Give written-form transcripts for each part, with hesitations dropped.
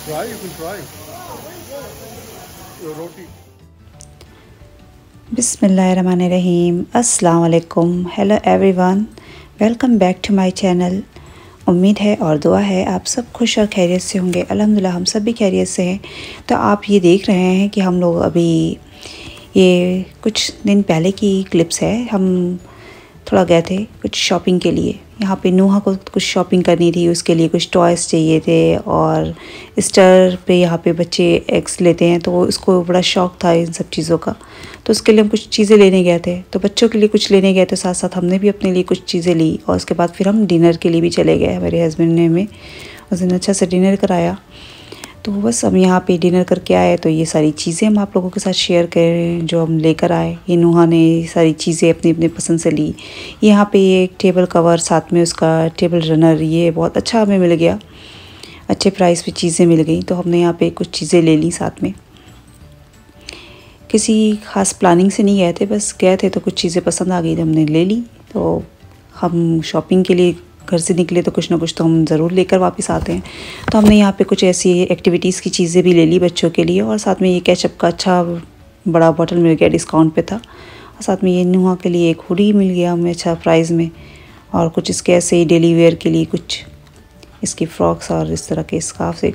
Try, you can try. Your roti. बिस्मिल्लाहिर्रहमानिर्रहीम, अस्सलाम वालेकुम, hello everyone, welcome back to my channel. उम्मीद है और दुआ है आप सब खुश और खैरियत से होंगे। अल्हम्दुलिल्लाह हम सब भी खैरियत से हैं। तो आप ये देख रहे हैं कि हम लोग अभी ये कुछ दिन पहले की क्लिप्स है। हम थोड़ा गए थे कुछ शॉपिंग के लिए। यहाँ पे नूहा को कुछ शॉपिंग करनी थी, उसके लिए कुछ टॉयज़ चाहिए थे और ईस्टर पे यहाँ पे बच्चे एग्स लेते हैं, तो उसको बड़ा शौक़ था इन सब चीज़ों का। तो उसके लिए हम कुछ चीज़ें लेने गए थे। तो बच्चों के लिए कुछ लेने गए थे, साथ साथ हमने भी अपने लिए कुछ चीज़ें ली और उसके बाद फिर हम डिनर के लिए भी चले गए। मेरे हस्बैंड ने हमें उस दिन अच्छा से डिनर कराया। तो बस हम यहाँ पे डिनर करके आए, तो ये सारी चीज़ें हम आप लोगों के साथ शेयर करें जो हम लेकर आए। ये नूहा ने सारी चीज़ें अपनी अपनी पसंद से ली। यहाँ पे ये एक टेबल कवर, साथ में उसका टेबल रनर, ये बहुत अच्छा हमें मिल गया। अच्छे प्राइस पे चीज़ें मिल गई, तो हमने यहाँ पे कुछ चीज़ें ले ली साथ में। किसी ख़ास प्लानिंग से नहीं गए थे, बस गए थे तो कुछ चीज़ें पसंद आ गई तो हमने ले ली। तो हम शॉपिंग के लिए घर से निकले तो कुछ ना कुछ तो हम ज़रूर लेकर वापस आते हैं। तो हमने यहाँ पे कुछ ऐसी एक्टिविटीज़ की चीज़ें भी ले ली बच्चों के लिए, और साथ में ये केचप का अच्छा बड़ा बॉटल मिल गया, डिस्काउंट पे था। और साथ में ये नूहा के लिए एक हुडी मिल गया हमें अच्छा प्राइस में, और कुछ इसके ऐसे ही डेली वेयर के लिए कुछ इसकी फ्रॉक्स और इस तरह के स्कार्फ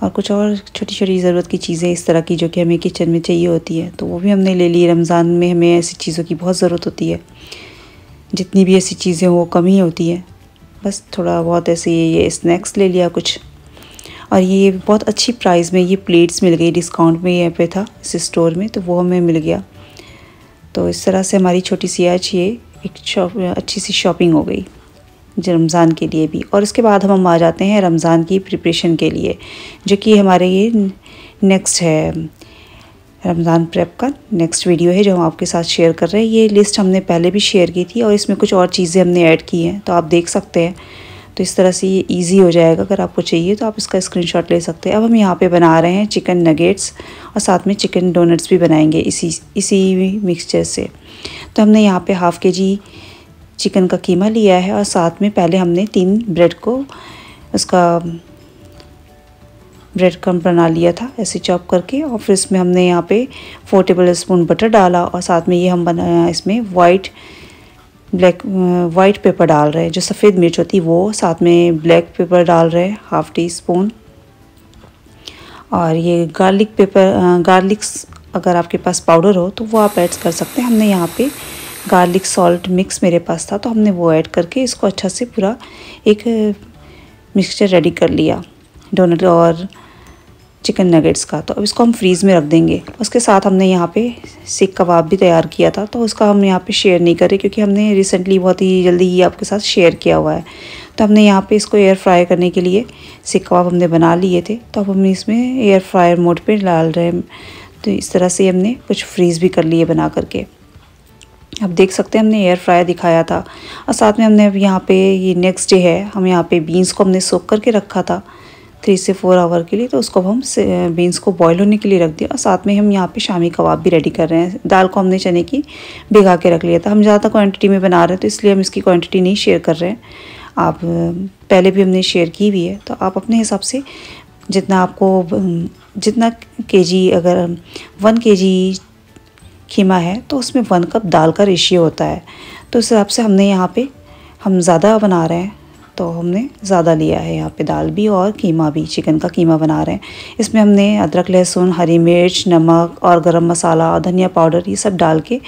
और कुछ और छोटी छोटी ज़रूरत की चीज़ें इस तरह की जो कि हमें किचन में चाहिए होती है, तो वो भी हमने ले ली। रमज़ान में हमें ऐसी चीज़ों की बहुत ज़रूरत होती है, जितनी भी ऐसी चीज़ें वो कम ही होती है। बस थोड़ा बहुत ऐसे ये स्नैक्स ले लिया कुछ। और ये बहुत अच्छी प्राइस में ये प्लेट्स मिल गई, डिस्काउंट में यहाँ पे था इस स्टोर में, तो वो हमें मिल गया। तो इस तरह से हमारी छोटी सी आज ये एक अच्छी सी शॉपिंग हो गई रमज़ान के लिए भी। और उसके बाद हम आ जाते हैं रमज़ान की प्रिपरेशन के लिए, जो कि हमारे ये नेक्स्ट है, रमज़ान प्रेप का नेक्स्ट वीडियो है जो हम आपके साथ शेयर कर रहे हैं। ये लिस्ट हमने पहले भी शेयर की थी और इसमें कुछ और चीज़ें हमने ऐड की हैं, तो आप देख सकते हैं। तो इस तरह से ये ईजी हो जाएगा, अगर आपको चाहिए तो आप इसका स्क्रीनशॉट ले सकते हैं। अब हम यहाँ पे बना रहे हैं चिकन नगेट्स, और साथ में चिकन डोनट्स भी बनाएंगे इसी मिक्सचर से। तो हमने यहाँ पे हाफ़ kg चिकन का कीमा लिया है, और साथ में पहले हमने 3 ब्रेड को उसका ब्रेड क्रम्ब बना लिया था ऐसे चॉप करके, और फिर इसमें हमने यहाँ पे 4 टेबल स्पून बटर डाला, और साथ में ये हम बनाया इसमें वाइट पेपर डाल रहे हैं, जो सफ़ेद मिर्च होती है वो, साथ में ब्लैक पेपर डाल रहे हैं हाफ़ टी स्पून। और ये गार्लिक्स अगर आपके पास पाउडर हो तो वो आप ऐड कर सकते हैं। हमने यहाँ पे गार्लिक सॉल्ट मिक्स मेरे पास था, तो हमने वो ऐड करके इसको अच्छा से पूरा एक मिक्सचर रेडी कर लिया डोनट और चिकन नगेट्स का। तो अब इसको हम फ्रीज़ में रख देंगे। उसके साथ हमने यहाँ पे सीख कबाब भी तैयार किया था, तो उसका हम यहाँ पे शेयर नहीं कर रहे क्योंकि हमने रिसेंटली बहुत ही जल्दी ही आपके साथ शेयर किया हुआ है। तो हमने यहाँ पे इसको एयर फ्राई करने के लिए सीख कबाब हमने बना लिए थे, तो अब हम इसमें एयर फ्रायर मोड पर डाल रहे हैं। तो इस तरह से हमने कुछ फ्रीज़ भी कर लिए बना करके। अब देख सकते हैं हमने एयर फ्रायर दिखाया था, और साथ में हमने अब यहाँ पे ये नेक्स्ट डे है, हम यहाँ पे बीन्स को हमने सोक करके रखा था 3 से 4 आवर के लिए, तो उसको हम बीन्स को बॉईल होने के लिए रख दिया। और साथ में हम यहाँ पे शामी कबाब भी रेडी कर रहे हैं। दाल को हमने चने की भिगा के रख लिया था। हम ज़्यादा क्वांटिटी में बना रहे हैं, तो इसलिए हम इसकी क्वांटिटी नहीं शेयर कर रहे हैं। आप पहले भी हमने शेयर की हुई है, तो आप अपने हिसाब से जितना kg, अगर 1 kg कीमा है तो उसमें 1 कप दाल का रेशियो होता है। तो उस हिसाब से हमने यहाँ पे, हम ज़्यादा बना रहे हैं तो हमने ज़्यादा लिया है यहाँ पे दाल भी और कीमा भी, चिकन का कीमा बना रहे हैं। इसमें हमने अदरक, लहसुन, हरी मिर्च, नमक और गरम मसाला और धनिया पाउडर ये सब डाल के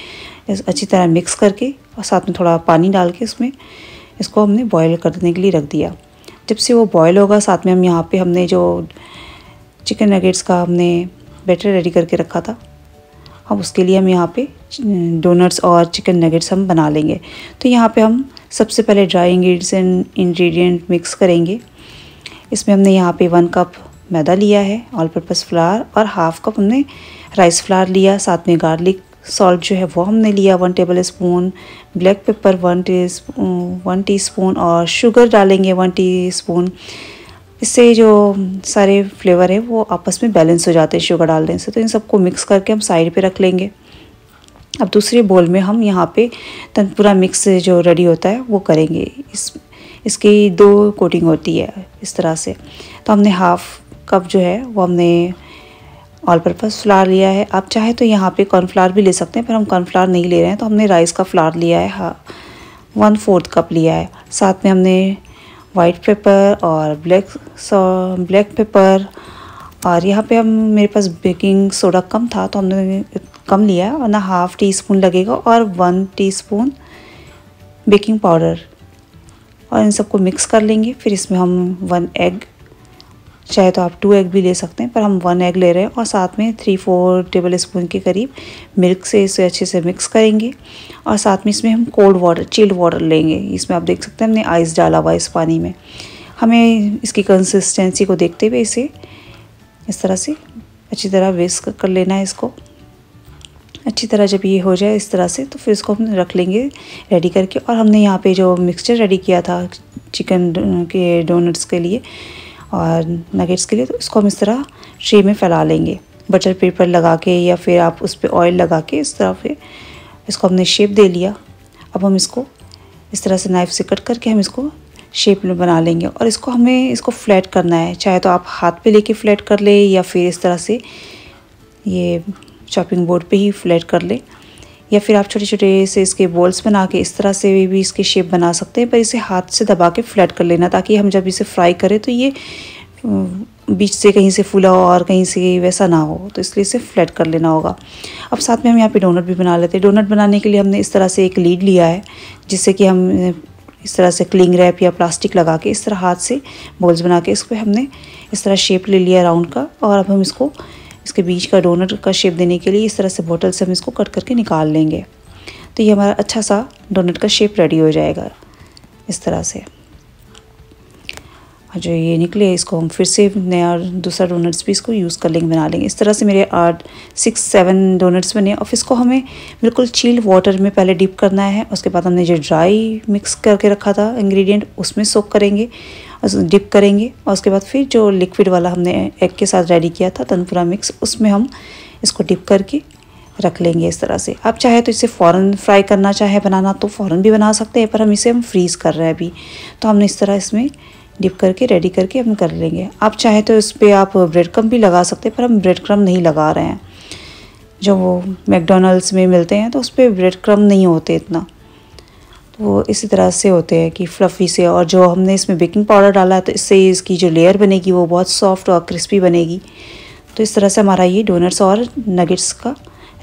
अच्छी तरह मिक्स करके, और साथ में थोड़ा पानी डाल के इसको हमने बॉयल करने के लिए रख दिया। जब से वो बॉयल होगा, साथ में हम यहाँ पे हमने जो चिकन नगेट्स का हमने बैटर रेडी करके रखा था, अब उसके लिए हम यहाँ पे डोनट्स और चिकन नगेट्स हम बना लेंगे। तो यहाँ पे हम सबसे पहले ड्राई इंग्रेडिएंट मिक्स करेंगे। इसमें हमने यहाँ पे 1 कप मैदा लिया है, ऑल पर्पस फ्लावर, और हाफ़ कप हमने राइस फ्लावर लिया। साथ में गार्लिक सॉल्ट जो है वो हमने लिया 1 table spoon, black pepper 1 teaspoon, और शुगर डालेंगे 1 टीस्पून। इससे जो सारे फ्लेवर है वो आपस में बैलेंस हो जाते हैं शुगर डालने से। तो इन सबको मिक्स करके हम साइड पे रख लेंगे। अब दूसरे बोल में हम यहाँ पे पूरा मिक्स जो रेडी होता है वो करेंगे। इसकी 2 कोटिंग होती है इस तरह से। तो हमने हाफ़ कप जो है वो हमने ऑल पर्पस फ्लावर लिया है। आप चाहे तो यहाँ पे कॉर्नफ्लावर भी ले सकते हैं, पर हम कॉर्नफ्लावर नहीं ले रहे हैं, तो हमने राइस का फ्लावर लिया है। हाँ, 1/4 कप लिया है। साथ में हमने वाइट पेपर और ब्लैक पेपर, और यहाँ पे हम मेरे पास बेकिंग सोडा कम था तो हमने कम लिया है, वरना 1/2 टीस्पून लगेगा, और 1 टीस्पून बेकिंग पाउडर, और इन सबको मिक्स कर लेंगे। फिर इसमें हम 1 एग, चाहे तो आप 2 एग भी ले सकते हैं, पर हम 1 एग ले रहे हैं, और साथ में 3-4 टेबल स्पून के करीब मिल्क से इसे अच्छे से मिक्स करेंगे। और साथ में इसमें हम कोल्ड वाटर, चिल्ड वाटर लेंगे। इसमें आप देख सकते हैं हमने आइस डाला हुआ इस पानी में। हमें इसकी कंसिस्टेंसी को देखते हुए इसे इस तरह से अच्छी तरह विस्क कर लेना है। इसको अच्छी तरह जब ये हो जाए इस तरह से, तो फिर इसको हम रख लेंगे रेडी करके। और हमने यहाँ पे जो मिक्सचर रेडी किया था चिकन के डोनट्स के लिए और नगेट्स के लिए, तो इसको हम इस तरह ट्रे में फैला लेंगे बटर पेपर लगा के, या फिर आप उस पर ऑयल लगा के इस तरह से इसको हमने शेप दे लिया। अब हम इसको इस तरह से नाइफ़ से कट करके हम इसको शेप में बना लेंगे, और इसको फ्लैट करना है। चाहे तो आप हाथ पे लेके फ्लैट कर ले, या फिर इस तरह से ये चॉपिंग बोर्ड पे ही फ्लैट कर ले, या फिर आप छोटे छोटे से इसके बॉल्स बना के इस तरह से भी इसके शेप बना सकते हैं। पर इसे हाथ से दबा के फ्लैट कर लेना, ताकि हम जब इसे फ्राई करें तो ये बीच से कहीं से फूला हो और कहीं से वैसा ना हो, तो इसलिए इसे फ्लैट कर लेना होगा। अब साथ में हम यहाँ पे डोनट भी बना लेते हैं। डोनट बनाने के लिए हमने इस तरह से एक लीड लिया है, जिससे कि हम इस तरह से क्लिंग रैप या प्लास्टिक लगा के इस तरह हाथ से बॉल्स बना के इस पर हमने इस तरह शेप ले लिया राउंड का। और अब हम इसको इसके बीच का डोनट का शेप देने के लिए इस तरह से बोतल से हम इसको कट करके निकाल लेंगे, तो ये हमारा अच्छा सा डोनट का शेप रेडी हो जाएगा इस तरह से। और जो ये निकले इसको हम फिर से नया दूसरा डोनट्स भी इसको यूज़ कर लेंगे, बना लेंगे। इस तरह से मेरे 6-7 डोनट्स बने। और इसको हमें बिल्कुल चिल्ड वाटर में पहले डिप करना है। उसके बाद हमने जो ड्राई मिक्स करके रखा था इंग्रेडिएंट, उसमें सोक करेंगे और डिप करेंगे। और उसके बाद फिर जो लिक्विड वाला हमने एग के साथ रेडी किया था तनपुरा मिक्स, उसमें हम इसको डिप करके रख लेंगे इस तरह से। आप चाहे तो इसे फ़ौरन फ्राई करना चाहे बनाना तो फ़ौरन भी बना सकते हैं, पर हम इसे फ्रीज़ कर रहे हैं अभी, तो हमने इस तरह इसमें डिप करके रेडी करके हम कर लेंगे। आप चाहे तो इस पर आप ब्रेड क्रम्ब भी लगा सकते हैं, पर हम ब्रेड क्रम्ब नहीं लगा रहे हैं। जो वो मैकडोनल्ड्स में मिलते हैं तो उस पर ब्रेड क्रम्ब नहीं होते इतना, तो वो इसी तरह से होते हैं कि फ्लफ़ी से। और जो हमने इसमें बेकिंग पाउडर डाला है तो इससे इसकी जो लेयर बनेगी वो बहुत सॉफ्ट और क्रिस्पी बनेगी। तो इस तरह से हमारा ये डोनट्स और नगेट्स का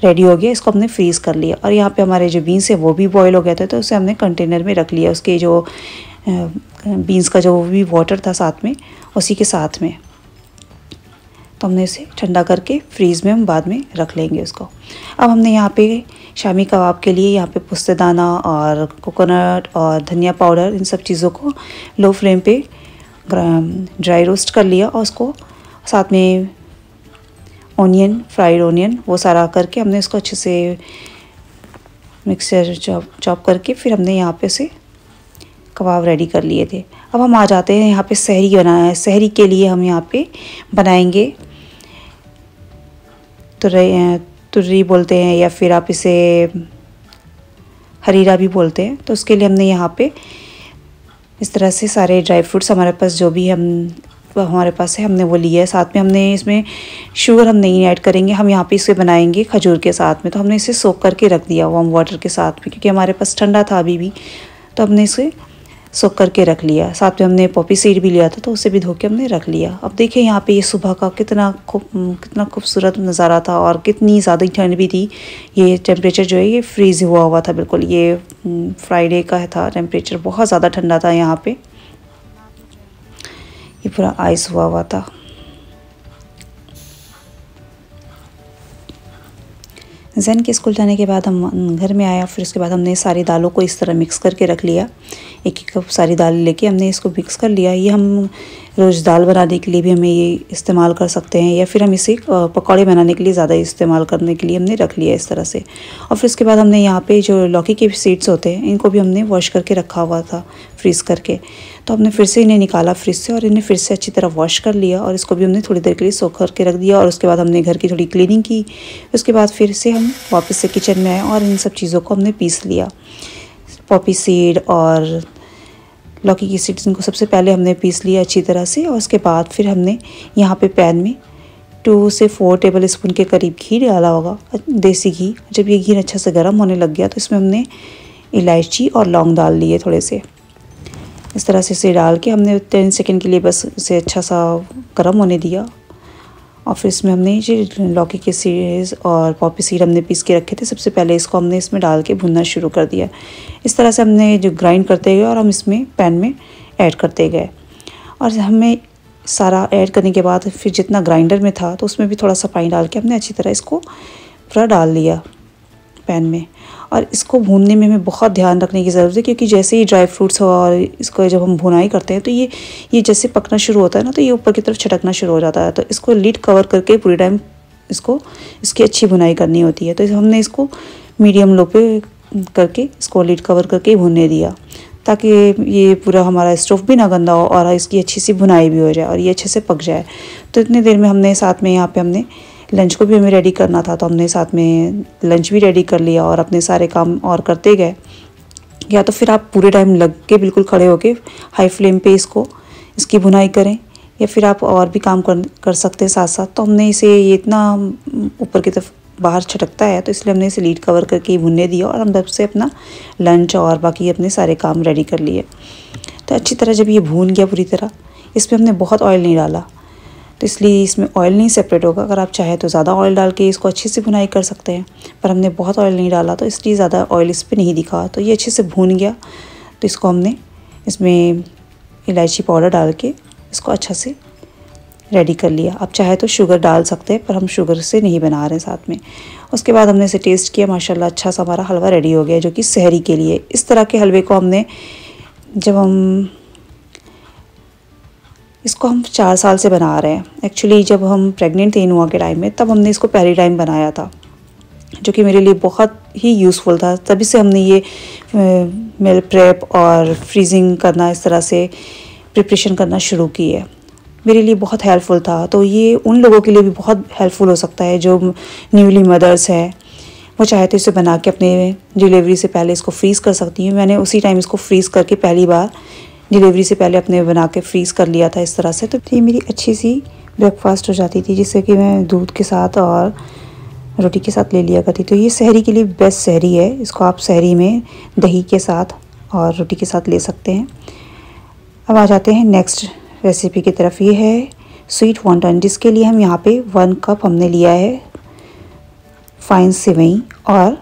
रेडी हो गया। इसको हमने फ्रीज़ कर लिया। और यहाँ पे हमारे जो बीन्स है वो भी बॉईल हो गए थे, तो उसे हमने कंटेनर में रख लिया। उसके जो बीन्स का जो भी वाटर था साथ में, उसी के साथ में, तो हमने इसे ठंडा करके फ्रीज़ में हम बाद में रख लेंगे उसको। अब हमने यहाँ पे शामी कबाब के लिए यहाँ पे पुस्तेदाना और कोकोनट और धनिया पाउडर, इन सब चीज़ों को लो फ्लेम पे ड्राई रोस्ट कर लिया। और उसको साथ में ऑनियन, फ्राइड ऑनियन, वो सारा करके हमने इसको अच्छे से मिक्सर चॉप करके फिर हमने यहाँ पे से कबाब रेडी कर लिए थे। अब हम आ जाते हैं यहाँ पे सहरी बनाना है। सहरी के लिए हम यहाँ पे बनाएंगे तुर्री बोलते हैं, या फिर आप इसे हरीरा भी बोलते हैं। तो उसके लिए हमने यहाँ पे इस तरह से सारे ड्राई फ्रूट्स हमारे पास जो भी हमारे पास है हमने वो लिया है। साथ में हमने इसमें शुगर हम नहीं ऐड करेंगे, हम यहाँ पे इसे बनाएंगे खजूर के साथ में। तो हमने इसे सोक करके रख दिया वार्म वाटर के साथ में, क्योंकि हमारे पास ठंडा था अभी भी, तो हमने इसे सोक करके रख लिया। साथ में हमने पॉपी सीड भी लिया था, तो उसे भी धो के हमने रख लिया। अब देखिए यहाँ पे ये सुबह का कितना खूबसूरत नज़ारा था, और कितनी ज़्यादा ठंड भी थी। ये टेम्परेचर जो है ये फ्रीज़ हुआ था बिल्कुल। ये फ्राइडे का था, टेम्परेचर बहुत ज़्यादा ठंडा था यहाँ पे, ये पूरा आइस हुआ था। जैन के स्कूल जाने के बाद हम घर में आया, फिर उसके बाद हमने सारी दालों को इस तरह मिक्स करके रख लिया। एक कप सारी दाल लेके हमने इसको मिक्स कर लिया। ये हम रोज़ दाल बनाने के लिए भी हमें ये इस्तेमाल कर सकते हैं, या फिर हम इसे पकौड़े बनाने के लिए ज़्यादा इस्तेमाल करने के लिए हमने रख लिया इस तरह से। और फिर उसके बाद हमने यहाँ पे जो लौकी के सीड्स होते हैं इनको भी हमने वॉश करके रखा हुआ था फ्रीज़ करके। तो हमने फिर से इन्हें निकाला फ्रिज से और इन्हें फिर से अच्छी तरह वॉश कर लिया, और इसको भी हमने थोड़ी देर के लिए सोख करके रख दिया। और उसके बाद हमने घर की थोड़ी क्लीनिंग की। उसके बाद फिर से हम वापस से किचन में आए और इन सब चीज़ों को हमने पीस लिया। पॉपी सीड और लौकी की सीड्स को सबसे पहले हमने पीस लिया अच्छी तरह से, और उसके बाद फिर हमने यहाँ पे पैन में 2 से 4 टेबल स्पून के करीब घी डाला होगा, देसी घी। जब ये घी अच्छा से गर्म होने लग गया तो इसमें हमने इलायची और लौंग डाल लिए थोड़े से। इस तरह से इसे डाल के हमने 10 सेकंड के लिए बस इसे अच्छा सा गर्म होने दिया। और फिर इसमें हमने जो लौकी के सीड्स और पॉपी सीड हमने पीस के रखे थे, सबसे पहले इसको हमने इसमें डाल के भुनना शुरू कर दिया। इस तरह से हमने जो ग्राइंड करते गए और हम इसमें पैन में ऐड करते गए। और हमें सारा ऐड करने के बाद फिर जितना ग्राइंडर में था तो उसमें भी थोड़ा सा पानी डाल के हमने अच्छी तरह इसको पूरा डाल लिया पैन में। और इसको भूनने में हमें बहुत ध्यान रखने की ज़रूरत है, क्योंकि जैसे ही ड्राई फ्रूट्स और इसको जब हम भुनाई करते हैं तो ये जैसे पकना शुरू होता है ना, तो ये ऊपर की तरफ छटकना शुरू हो जाता है। तो इसको लिड कवर करके पूरी टाइम इसकी अच्छी भुनाई करनी होती है। तो हमने इसको मीडियम लो पे करके इसको लिड कवर करके भुनने दिया, ताकि ये पूरा हमारा स्टोव भी ना गंदा हो और इसकी अच्छी सी भुनाई भी हो जाए और ये अच्छे से पक जाए। तो इतनी देर में हमने साथ में यहाँ पे हमने लंच को भी हमें रेडी करना था, तो हमने साथ में लंच भी रेडी कर लिया और अपने सारे काम और करते गए। या तो फिर आप पूरे टाइम लग के बिल्कुल खड़े होके हाई फ्लेम पे इसकी भुनाई करें, या फिर आप और भी काम कर सकते हैं साथ साथ। तो हमने ये इतना ऊपर की तरफ बाहर छटकता है, तो इसलिए हमने इसे लीड कवर करके भुनने दिया और हम तब से अपना लंच और बाकी अपने सारे काम रेडी कर लिए। तो अच्छी तरह जब ये भून गया पूरी तरह, इसमें हमने बहुत ऑयल नहीं डाला, तो इसलिए इसमें ऑयल नहीं सेपरेट होगा। अगर आप चाहें तो ज़्यादा ऑयल डाल के इसको अच्छे से भुनाई कर सकते हैं, पर हमने बहुत ऑयल नहीं डाला तो इसलिए ज़्यादा ऑयल इस पर नहीं दिखा। तो ये अच्छे से भून गया, तो इसको हमने इसमें इलायची पाउडर डाल के इसको अच्छा से रेडी कर लिया। आप चाहे तो शुगर डाल सकते हैं, पर हम शुगर से नहीं बना रहे हैं साथ में। उसके बाद हमने इसे टेस्ट किया, माशाल्लाह अच्छा सा हमारा हलवा रेडी हो गया, जो कि सहरी के लिए। इस तरह के हलवे को इसको हम 4 साल से बना रहे हैं। एक्चुअली जब हम प्रेग्नेंट थे नुआ के टाइम में, तब हमने इसको पहली टाइम बनाया था, जो कि मेरे लिए बहुत ही यूज़फुल था। तभी से हमने ये मील प्रेप और फ्रीजिंग करना, इस तरह से प्रिपरेशन करना शुरू की है। मेरे लिए बहुत हेल्पफुल था। तो ये उन लोगों के लिए भी बहुत हेल्पफुल हो सकता है जो न्यूली मदर्स हैं, वो चाहे तो इसे बना के अपने डिलीवरी से पहले इसको फ्रीज़ कर सकती हूँ। मैंने उसी टाइम इसको फ्रीज़ करके पहली बार डिलीवरी से पहले अपने बना के फ्रीज़ कर लिया था इस तरह से। तो ये मेरी अच्छी सी ब्रेकफास्ट हो जाती थी, जिससे कि मैं दूध के साथ और रोटी के साथ ले लिया करती। तो ये सहरी के लिए बेस्ट सहरी है। इसको आप सहरी में दही के साथ और रोटी के साथ ले सकते हैं। अब आ जाते हैं नेक्स्ट रेसिपी की तरफ। ये है स्वीट वॉन्टन, जिसके लिए हम यहाँ पे 1 कप हमने लिया है फाइन सेवई और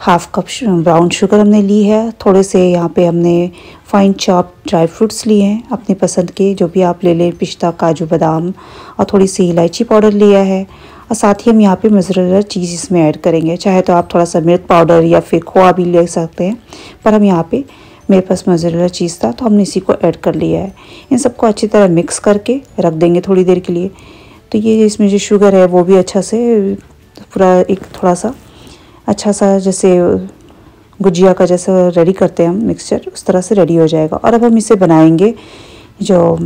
हाफ कप ब्राउन शुगर हमने ली है। थोड़े से यहाँ पे हमने फाइन चॉप ड्राई फ्रूट्स लिए हैं अपनी पसंद के, जो भी आप ले लें, पिस्ता, काजू, बादाम, और थोड़ी सी इलायची पाउडर लिया है। और साथ ही हम यहाँ पे मोज़रेला चीज़ इसमें ऐड करेंगे। चाहे तो आप थोड़ा सा मिल्क पाउडर या फिर खोआ भी ले सकते हैं, पर हम यहाँ पे मेरे पास मोज़रेला चीज़ था तो हमने इसी को ऐड कर लिया है। इन सबको अच्छी तरह मिक्स करके रख देंगे थोड़ी देर के लिए। तो ये इसमें जो शुगर है वो भी अच्छा से पूरा एक थोड़ा सा अच्छा सा जैसे गुजिया का जैसा रेडी करते हैं हम मिक्सचर, उस तरह से रेडी हो जाएगा। और अब हम इसे बनाएंगे, जो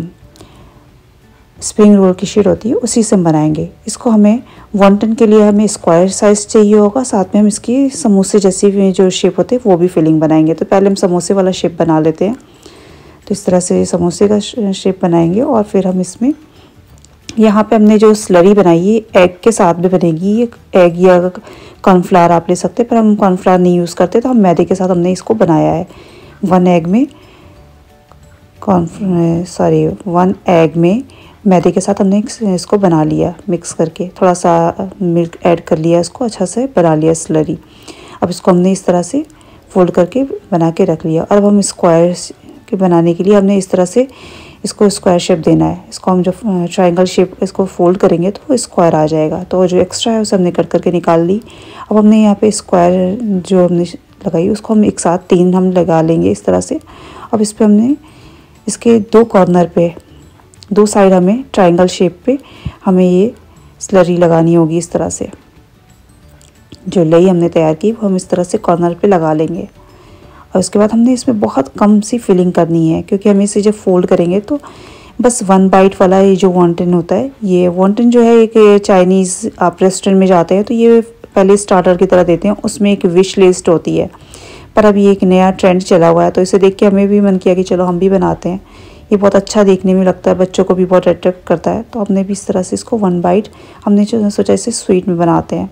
स्प्रिंग रोल की शीट होती है उसी से हम बनाएंगे। इसको हमें वॉन्टन के लिए हमें स्क्वायर साइज़ चाहिए होगा, साथ में हम इसकी समोसे जैसी जो शेप होते हैं वो भी फिलिंग बनाएंगे। तो पहले हम समोसे वाला शेप बना लेते हैं। तो इस तरह से समोसे का शेप बनाएंगे और फिर हम इसमें यहाँ पे हमने जो स्लरी बनाई है एग के साथ भी बनेगी। ये एग या कॉर्नफ्लावर आप ले सकते हैं, पर हम कॉर्नफ्लावर नहीं यूज़ करते, तो हम मैदे के साथ हमने इसको बनाया है। 1 एग में मैदे के साथ हमने इसको बना लिया मिक्स करके, थोड़ा सा मिल्क ऐड कर लिया, इसको अच्छा से बना लिया स्लरी। अब इसको हमने इस तरह से फोल्ड करके बना के रख लिया। और अब हम स्क्वायर के बनाने के लिए हमने इस तरह से इसको स्क्वायर शेप देना है। इसको हम जो ट्रायंगल शेप इसको फोल्ड करेंगे तो वो स्क्वायर आ जाएगा। तो जो एक्स्ट्रा है उसे हमने कट करके निकाल ली। अब हमने यहाँ पे स्क्वायर जो हमने लगाई उसको हम एक साथ 3 हम लगा लेंगे इस तरह से। अब इस पर हमने इसके 2 कॉर्नर पे 2 साइड हमें ट्रायंगल शेप पे हमें ये स्लरी लगानी होगी। इस तरह से जो लई हमने तैयार की वो हम इस तरह से कॉर्नर पे लगा लेंगे। और उसके बाद हमने इसमें बहुत कम सी फिलिंग करनी है, क्योंकि हम इसे जब फोल्ड करेंगे तो बस 1 बाइट वाला ये जो वॉन्टन होता है, ये वॉन्टन जो है एक चाइनीज़ आप रेस्टोरेंट में जाते हैं तो ये पहले स्टार्टर की तरह देते हैं, उसमें एक विश लिस्ट होती है, पर अब ये एक नया ट्रेंड चला हुआ है, तो इसे देख के हमें भी मन किया कि चलो हम भी बनाते हैं। ये बहुत अच्छा देखने में लगता है, बच्चों को भी बहुत अट्रैक्ट करता है। तो हमने भी इस तरह से इसको 1 बाइट हमने जो सोचा इसे स्वीट में बनाते हैं,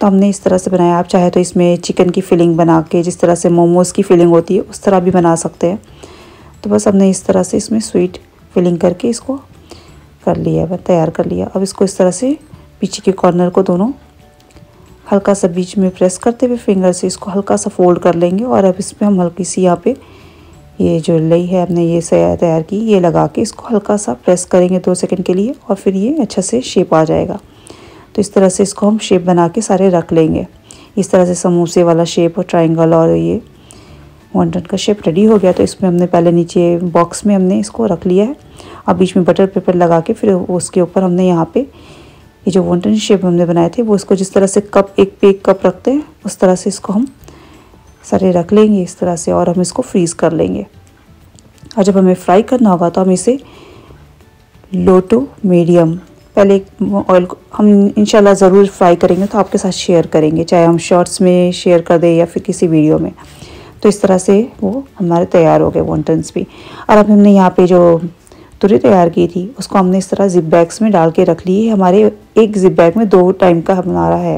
तो हमने इस तरह से बनाया। आप चाहे तो इसमें चिकन की फिलिंग बना के, जिस तरह से मोमोज़ की फिलिंग होती है उस तरह भी बना सकते हैं। तो बस हमने इस तरह से इसमें स्वीट फिलिंग करके इसको कर लिया, तैयार कर लिया। अब इसको इस तरह से पीछे के कॉर्नर को दोनों हल्का सा बीच में प्रेस करते हुए फिंगर से इसको हल्का सा फोल्ड कर लेंगे। और अब इसमें हम हल्की सी यहाँ पे ये जो लई है हमने ये तैयार की, ये लगा के इसको हल्का सा प्रेस करेंगे 2 सेकंड के लिए, और फिर ये अच्छा से शेप आ जाएगा। तो इस तरह से इसको हम शेप बना के सारे रख लेंगे। इस तरह से समोसे वाला शेप और ट्रायंगल और ये वॉन्टन का शेप रेडी हो गया। तो इसमें हमने पहले नीचे बॉक्स में हमने इसको रख लिया है। अब बीच में बटर पेपर लगा के फिर उसके ऊपर हमने यहाँ पे ये जो वॉन्टन शेप हमने बनाए थे वो इसको जिस तरह से कप एक पे एक कप रखते हैं उस तरह से इसको हम सारे रख लेंगे इस तरह से, और हम इसको फ्रीज़ कर लेंगे। और जब हमें फ्राई करना होगा तो हम इसे लो टू मीडियम पहले ऑयल को हम इंशाल्लाह ज़रूर फ्राई करेंगे, तो आपके साथ शेयर करेंगे, चाहे हम शॉर्ट्स में शेयर कर दें या फिर किसी वीडियो में। तो इस तरह से वो हमारे तैयार हो गए वॉन्टन्स भी। और अब हमने यहाँ पे जो तुरई तैयार की थी उसको हमने इस तरह जिप बैग्स में डाल के रख ली है। हमारे एक जिप बैग में 2 टाइम का हमारा है।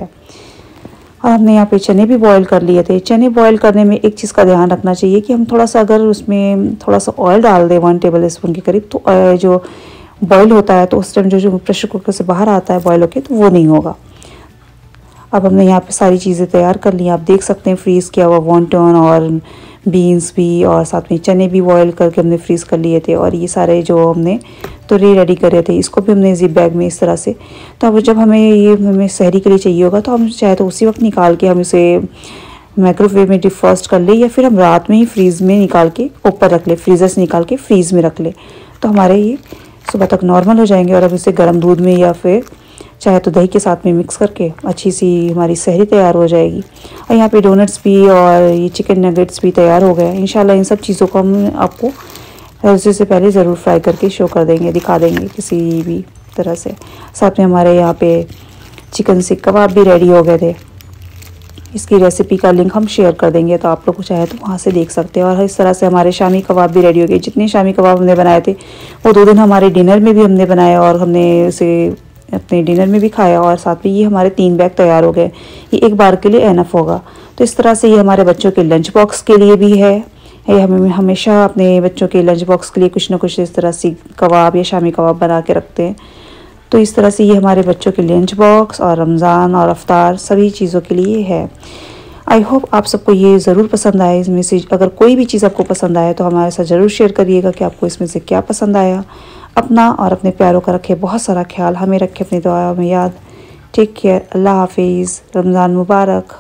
और हमने यहाँ पे चने भी बॉईल कर लिए थे। चने बॉईल करने में एक चीज़ का ध्यान रखना चाहिए कि हम थोड़ा सा अगर उसमें थोड़ा सा ऑयल डाल दें 1 टेबल स्पून के करीब, तो जो बॉईल होता है तो उस टाइम जो प्रेशर कुकर से बाहर आता है बॉईल होके, तो वो नहीं होगा। अब हमने यहाँ पे सारी चीज़ें तैयार कर ली। आप देख सकते हैं फ्रीज़ किया हुआ वॉन्टन और बीन्स भी, और साथ में चने भी बॉईल करके हमने फ्रीज़ कर लिए थे। और ये सारे जो हमने तुरई रेडी करे थे इसको भी हमने जिप बैग में इस तरह से। तो अब जब हमें सहरी के लिए चाहिए होगा तो हम चाहे तो उसी वक्त निकाल के हम इसे माइक्रोवेव में डिफरोस्ट कर ले, या फिर हम रात में ही फ्रीज़ में निकाल के ऊपर रख ले, फ्रीज़र से निकाल के फ्रीज़ में रख ले, तो हमारे ये सुबह तक नॉर्मल हो जाएंगे। और अब इसे गर्म दूध में या फिर चाहे तो दही के साथ में मिक्स करके अच्छी सी हमारी सहरी तैयार हो जाएगी। और यहाँ पे डोनट्स भी और ये चिकन नगेट्स भी तैयार हो गए। इंशाल्लाह इन सब चीज़ों को हम आपको रोज़े से पहले ज़रूर फ्राई करके शो कर देंगे, दिखा देंगे किसी भी तरह से। साथ में हमारे यहाँ पे चिकन सीख कबाब भी रेडी हो गए थे। इसकी रेसिपी का लिंक हम शेयर कर देंगे, तो आप लोग चाहे तो वहाँ से देख सकते हैं। और इस तरह से हमारे शामी कबाब भी रेडी हो गए। जितने शामी कबाब हमने बनाए थे वो 2 दिन हमारे डिनर में भी हमने बनाए, और हमने उसे अपने डिनर में भी खाया। और साथ में ये हमारे 3 बैग तैयार हो गए। ये एक बार के लिए एनफ होगा। तो इस तरह से ये हमारे बच्चों के लंच बॉक्स के लिए भी है। ये हमें हमेशा अपने बच्चों के लंच बॉक्स के लिए कुछ ना कुछ इस तरह से कबाब या शामी कबाब बना के रखते हैं। तो इस तरह से ये हमारे बच्चों के लंच बॉक्स और रमज़ान और अफ्तार सभी चीज़ों के लिए है। आई होप आप सबको ये ज़रूर पसंद आए। इसमें से अगर कोई भी चीज़ आपको पसंद आए तो हमारे साथ ज़रूर शेयर करिएगा कि आपको इसमें से क्या पसंद आया। अपना और अपने प्यारों का रखे बहुत सारा ख्याल, हमें रखे अपनी दुआ में याद। टेक केयर, अल्लाह हाफिज़, रमज़ान मुबारक।